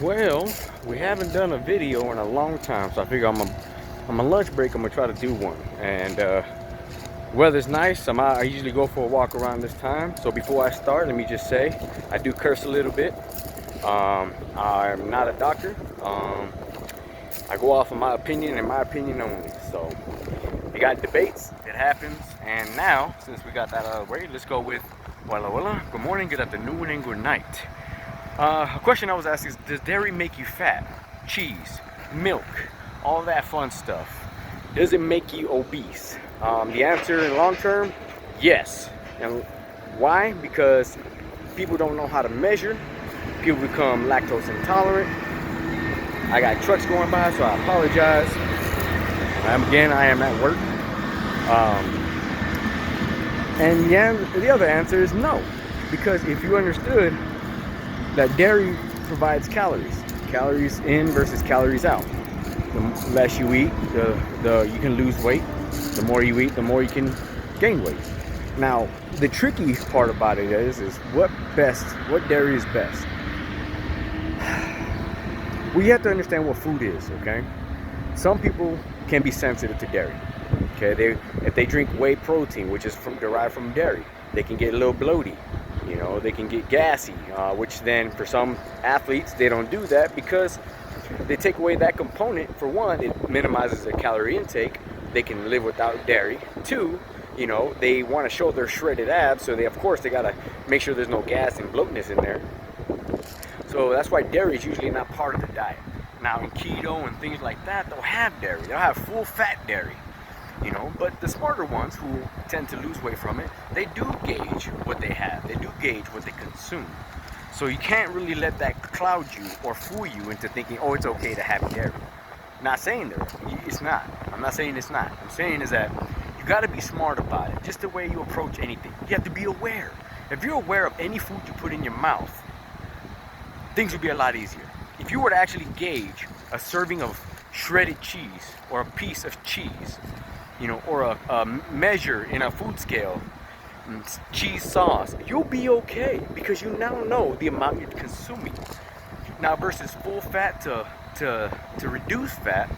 Well, we haven't done a video in a long time, so I figure on my lunch break I'm gonna try to do one. And weather's nice. I usually go for a walk around this time. So before I start, let me just say I do curse a little bit. I'm not a doctor. I go off of my opinion and my opinion only. So you got debates, it happens. And now, since we got that out of the way, let's go with Walla. Good morning, good afternoon, and good night. A question I was asked is, does dairy make you fat? Cheese, milk, all that fun stuff. Does it make you obese? The answer in long term, yes. And why? Because people don't know how to measure. People become lactose intolerant. I got trucks going by, so I apologize. I am at work. And yeah, the other answer is no. Because if you understood that dairy provides calories in versus calories out. The less you eat, you can lose weight. The more you eat, the more you can gain weight. Now, the tricky part about it is what dairy is best. We have to understand what food is, okay? Some people can be sensitive to dairy. Okay, if they drink whey protein, which is derived from dairy, they can get a little bloated. You know, they can get gassy, which then for some athletes, they don't do that because they take away that component. For one, it minimizes their calorie intake. They can live without dairy. Two, you know, they want to show their shredded abs, so of course they got to make sure there's no gas and bloatness in there. So that's why dairy is usually not part of the diet. Now in keto and things like that, they'll have dairy. They'll have full fat dairy. You know, but the smarter ones who tend to lose weight from it, they do gauge what they have. They do gauge what they consume. So you can't really let that cloud you or fool you into thinking, oh, it's okay to have dairy. Not saying that it's not. I'm not saying it's not. I'm saying is that you got to be smart about it. Just the way you approach anything. You have to be aware. If you're aware of any food you put in your mouth, things will be a lot easier. If you were to actually gauge a serving of shredded cheese or a piece of cheese, you know, or a measure in a food scale, cheese sauce, you'll be okay because you now know the amount you're consuming. Now versus full fat to reduce fat,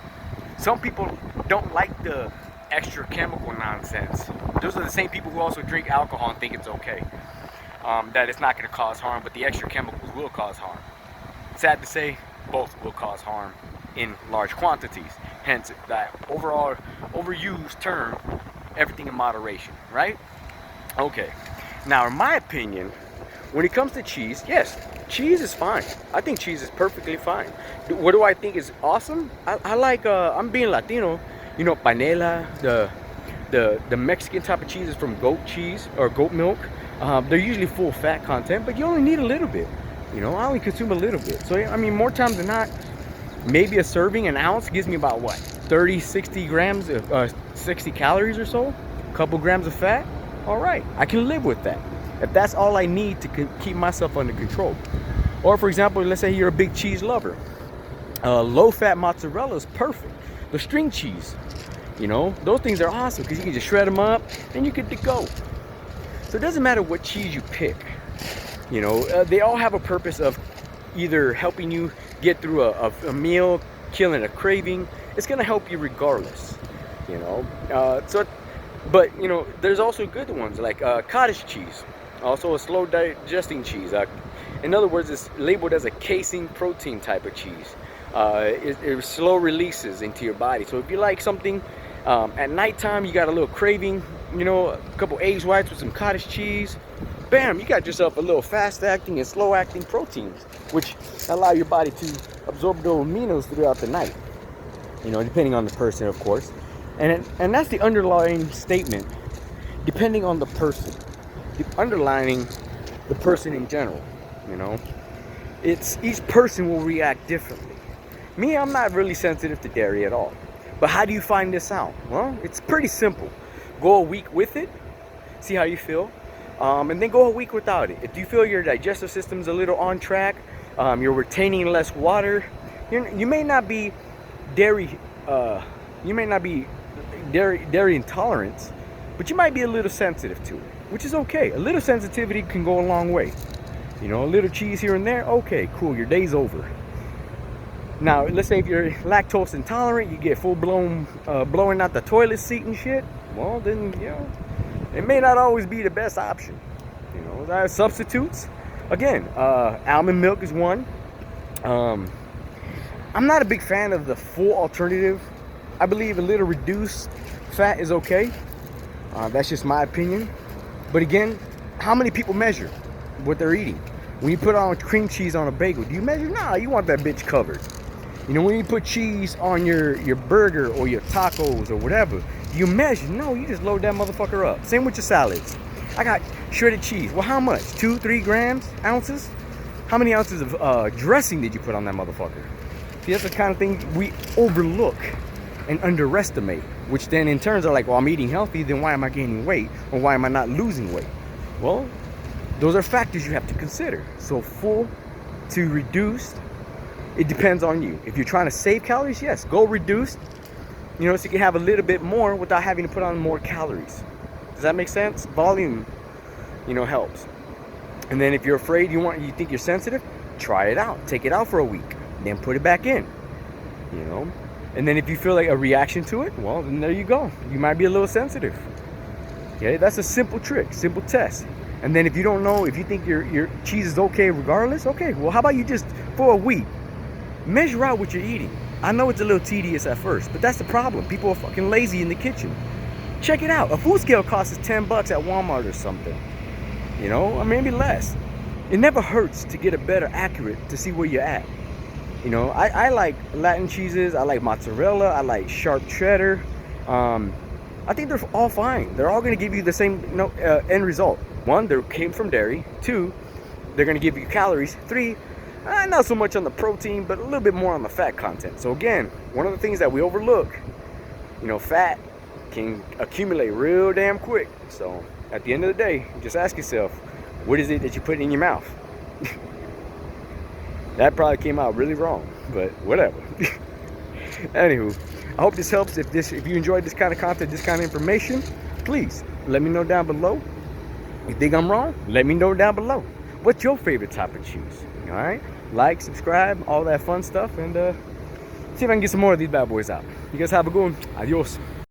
some people don't like the extra chemical nonsense. Those are the same people who also drink alcohol and think it's okay, that it's not going to cause harm, but the extra chemicals will cause harm. Sad to say, both will cause harm in large quantities. Hence that overall overused term, everything in moderation, right? Okay. Now, in my opinion, when it comes to cheese, yes, cheese is fine. I think cheese is perfectly fine. What do I think is awesome? I like, I'm being Latino, you know, panela, the Mexican type of cheese is from goat cheese or goat milk. They're usually full fat content, but you only need a little bit. You know, I only consume a little bit. So, I mean, more times than not, maybe a serving, an ounce, gives me about what? 30, 60 grams, 60 calories or so? A couple grams of fat? All right, I can live with that. If that's all I need to keep myself under control. Or for example, let's say you're a big cheese lover. Low-fat mozzarella is perfect. The string cheese, you know, those things are awesome because you can just shred them up and you're good to go. So it doesn't matter what cheese you pick. You know, they all have a purpose of either helping you get through a meal, killing a craving. It's gonna help you regardless, you know. But you know, there's also good ones like cottage cheese, also a slow digesting cheese. In other words, it's labeled as a casein protein type of cheese. It slow releases into your body. So if you like something at nighttime, you got a little craving, you know, a couple eggs whites with some cottage cheese. Bam, you got yourself a little fast-acting and slow-acting proteins, which allow your body to absorb the aminos throughout the night. You know, depending on the person, of course. And that's the underlying statement, depending on the person. Underlining the person in general, you know. It's each person will react differently. Me, I'm not really sensitive to dairy at all. But how do you find this out? Well, it's pretty simple. Go a week with it, see how you feel. And then go a week without it. If you feel your digestive system's a little on track, you're retaining less water, you may not be dairy intolerant, but you might be a little sensitive to it, which is okay. A little sensitivity can go a long way. You know, a little cheese here and there, okay, cool, your day's over. Now, let's say if you're lactose intolerant, you get full blown blowing out the toilet seat and shit. Well, then, you know, it may not always be the best option. You know, there are substitutes. Again, almond milk is one. I'm not a big fan of the full alternative. I believe a little reduced fat is okay. That's just my opinion. But again, how many people measure what they're eating? When you put on cream cheese on a bagel, do you measure? Nah, you want that bitch covered. You know, when you put cheese on your burger or your tacos or whatever, do you measure? No, you just load that motherfucker up. Same with your salads. I got shredded cheese. Well, how much? 2-3 grams, ounces? How many ounces of dressing did you put on that motherfucker? See, that's the kind of thing we overlook and underestimate, which then in turns are like, well, I'm eating healthy, then why am I gaining weight? Or why am I not losing weight? Well, those are factors you have to consider. So full to reduced, it depends on you. If you're trying to save calories, yes, go reduced, you know, so you can have a little bit more without having to put on more calories. Does that make sense? Volume, you know, helps. And then if you're afraid, you think you're sensitive, try it out. Take it out for a week, then put it back in, you know. And then if you feel like a reaction to it, well, then there you go. You might be a little sensitive. Okay, that's a simple trick, simple test. And then if you don't know, if you think your cheese is okay regardless, okay, well, how about you just, for a week, measure out what you're eating. I know it's a little tedious at first, but that's the problem. People are fucking lazy in the kitchen. Check it out. A food scale costs $10 at Walmart or something. You know, or maybe less. It never hurts to get a better accurate to see where you're at. You know, I like Latin cheeses. I like mozzarella. I like sharp cheddar. I think they're all fine. They're all going to give you the same, you know, end result. One, they came from dairy. Two, they're going to give you calories. Three, not so much on the protein, but a little bit more on the fat content. So again, one of the things that we overlook, you know, fat can accumulate real damn quick. So at the end of the day, just ask yourself, what is it that you put in your mouth? That probably came out really wrong, but whatever. Anywho, I hope this helps. If you enjoyed this kind of content, this kind of information, please let me know down below. You think I'm wrong? Let me know down below. What's your favorite type of cheese? All right, like, subscribe, all that fun stuff, and see if I can get some more of these bad boys out. You guys have a good one. Adios.